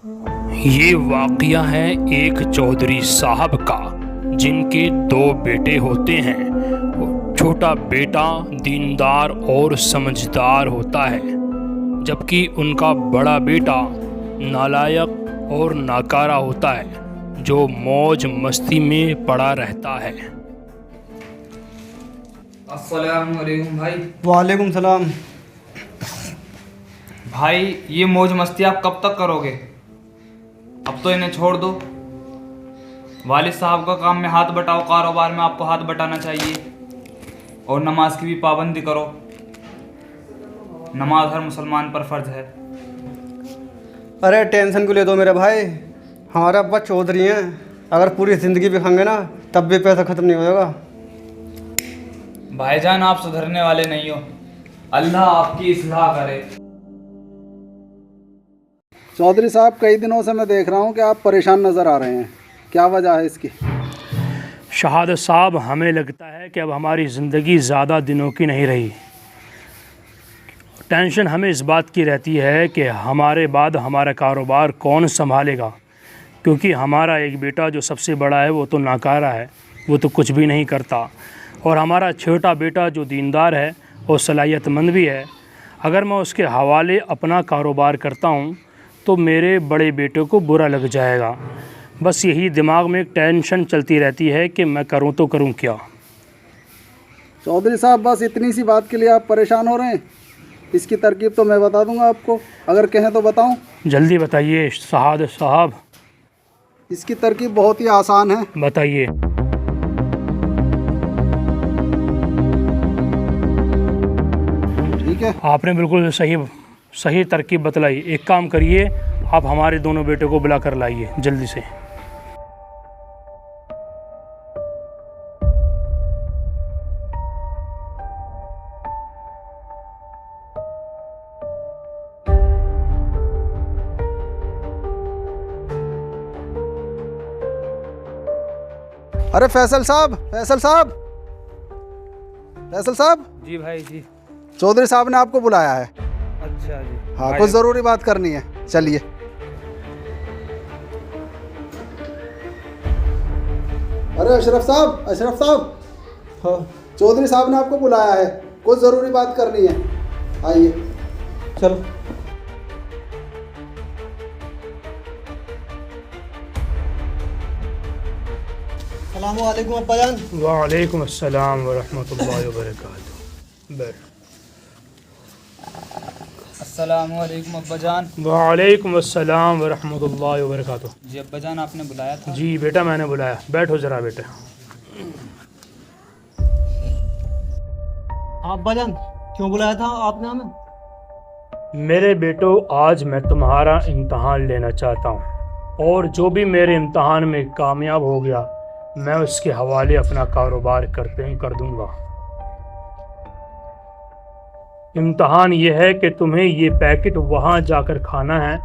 ये वाक़या है एक चौधरी साहब का, जिनके दो बेटे होते हैं। छोटा बेटा दीनदार और समझदार होता है, जबकि उनका बड़ा बेटा नालायक और नाकारा होता है, जो मौज मस्ती में पड़ा रहता है। अस्सलाम वालेकुम भाई। वालेकुम सलाम। भाई ये मौज मस्ती आप कब तक करोगे? अब तो इन्हें छोड़ दो। वालिद साहब का काम में हाथ बटाओ, कारोबार में आपको हाथ बटाना चाहिए, और नमाज की भी पाबंदी करो। नमाज हर मुसलमान पर फर्ज है। अरे टेंशन क्यों ले दो मेरे भाई, हमारा अब्बा चौधरी हैं। अगर पूरी ज़िंदगी भी खाएंगे ना तब भी पैसा ख़त्म नहीं होगा। भाईजान आप सुधरने वाले नहीं हो, अल्लाह आपकी इस्लाह करे। चौधरी साहब, कई दिनों से मैं देख रहा हूँ कि आप परेशान नज़र आ रहे हैं, क्या वजह है इसकी? शहादत साहब, हमें लगता है कि अब हमारी ज़िंदगी ज़्यादा दिनों की नहीं रही। टेंशन हमें इस बात की रहती है कि हमारे बाद हमारा कारोबार कौन संभालेगा, क्योंकि हमारा एक बेटा जो सबसे बड़ा है वो तो नाकारा है, वो तो कुछ भी नहीं करता, और हमारा छोटा बेटा जो दीनदार है और सलाहियतमंद भी है। अगर मैं उसके हवाले अपना कारोबार करता हूँ तो मेरे बड़े बेटे को बुरा लग जाएगा। बस यही दिमाग में एक टेंशन चलती रहती है कि मैं करूँ तो करूँ क्या। चौधरी साहब, बस इतनी सी बात के लिए आप परेशान हो रहे हैं? इसकी तरकीब तो मैं बता दूंगा आपको, अगर कहें तो बताऊं? जल्दी बताइए शहादत साहब। इसकी तरकीब बहुत ही आसान है। बताइए। ठीक है, आपने बिल्कुल सही तरकीब बतलाई। एक काम करिए, आप हमारे दोनों बेटों को बुला कर लाइए जल्दी से। अरे फैसल साहब, फैसल साहब, फैसल साहब। जी भाई जी। चौधरी साहब ने आपको बुलाया है। अच्छा जी। हाँ, कुछ ज़रूरी बात करनी है, चलिए। अरे अशरफ साहब, अशरफ साहब। हाँ, चौधरी साहब ने आपको बुलाया है, कुछ ज़रूरी बात करनी है, आइए। चलो। अस्सलामुअलैकुम अब्बा जान। वालेकुम अस्सलाम वरहमतुल्लाहि वबरकातुहू। बैठ। अस्सलाम वालेकुम अब्बा जान। वालेकुम अस्सलाम वरहमतुल्लाहि वबरकातुहू। जी अब्बा जान, आपने बुलाया था? जी बेटा, मैंने बुलाया। बैठो ज़रा बेटा। हाँ अब्बा जान, क्यों बुलाया था आपने हमें? मेरे बेटो, आज मैं तुम्हारा इम्तहान लेना चाहता हूँ, और जो भी मेरे इम्तहान में कामयाब हो गया मैं उसके हवाले अपना कारोबार कर दूंगा। इम्तहान ये है कि तुम्हें ये पैकेट वहाँ जाकर खाना है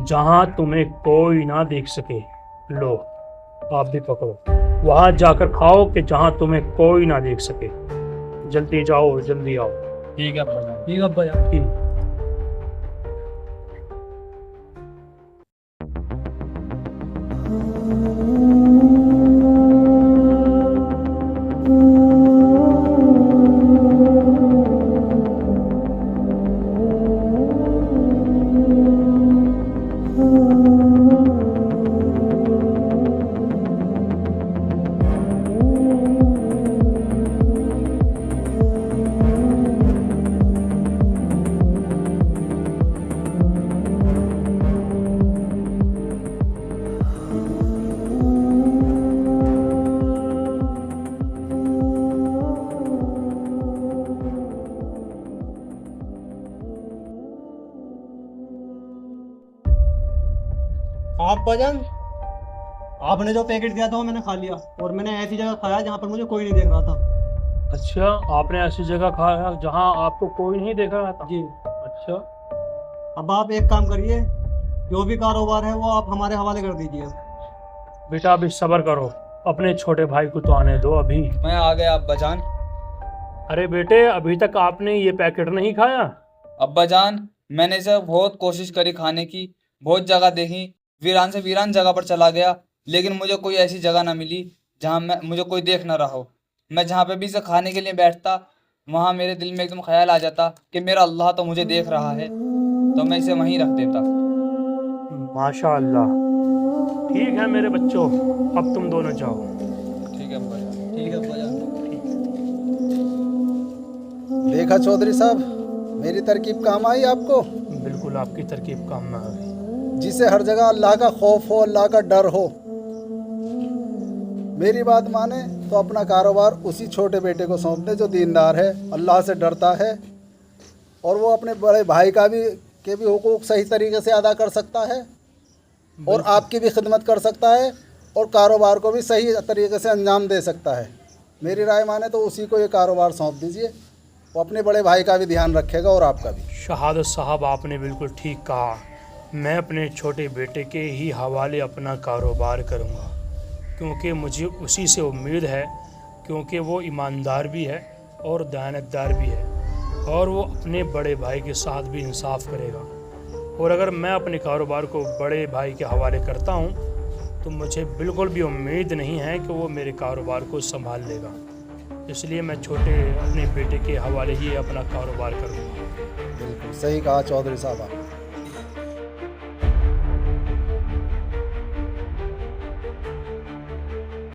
जहाँ तुम्हें कोई ना देख सके। लो, आप भी पकड़ो, वहाँ जाकर खाओ कि जहाँ तुम्हें कोई ना देख सके। जल्दी जाओ, जल्दी आओ। ठीक है अब्बा जान। ठीक है अब्बा जान। ठीक। हाँ अब्बा जान, आपने जो पैकेट दिया था वो मैंने खा लिया, और मैंने ऐसी जगह खाया जहाँ पर मुझे कोई नहीं देख रहा था। अच्छा, आपने ऐसी जगह खाया जहाँ आपको कोई नहीं देख रहा था? जी। अच्छा। अब आप एक काम करिए, जो भी कारोबार है वो आप हमारे हवाले कर दीजिए। बेटा अभी सब्र करो, अपने छोटे भाई को तो आने दो अभी। मैं आ गया अब्बा जान। अरे बेटे, अभी तक आपने ये पैकेट नहीं खाया? अब्बा जान, मैंने इसे बहुत कोशिश करी खाने की, बहुत जगह देखी, वीरान से वीरान जगह पर चला गया, लेकिन मुझे कोई ऐसी जगह ना मिली जहाँ मुझे कोई देख ना रहा हो। मैं जहाँ पे भी इसे खाने के लिए बैठता, वहाँ मेरे दिल में एकदम ख्याल आ जाता कि मेरा अल्लाह तो मुझे देख रहा है, तो मैं इसे वहीं रख देता। माशा अल्लाह। ठीक है मेरे बच्चों, अब तुम दोनों जाओ। ठीक है अब्बा जान। ठीक है भैया। देखा चौधरी साहब, मेरी तरकीब काम आई आपको? बिल्कुल आपकी तरकीब काम में आ गई। जिसे हर जगह अल्लाह का खौफ हो, अल्लाह का डर हो, मेरी बात माने तो अपना कारोबार उसी छोटे बेटे को सौंप दे जो दीनदार है, अल्लाह से डरता है, और वो अपने बड़े भाई का भी हुकूक सही तरीके से अदा कर सकता है और आपकी भी खिदमत कर सकता है और कारोबार को भी सही तरीके से अंजाम दे सकता है। मेरी राय माने तो उसी को ये कारोबार सौंप दीजिए, वो अपने बड़े भाई का भी ध्यान रखेगा और आपका भी। शहादत साहब, आपने बिल्कुल ठीक कहा। मैं अपने छोटे बेटे के ही हवाले अपना कारोबार करूँगा, क्योंकि मुझे उसी से उम्मीद है, क्योंकि वो ईमानदार भी है और दयानतदार भी है, और वो अपने बड़े भाई के साथ भी इंसाफ करेगा। और अगर मैं अपने कारोबार को बड़े भाई के हवाले करता हूँ तो मुझे बिल्कुल भी उम्मीद नहीं है कि वो मेरे कारोबार को संभाल लेगा। इसलिए मैं अपने बेटे के हवाले ही अपना कारोबार करूँगा। बिल्कुल सही कहा चौधरी साहब आप।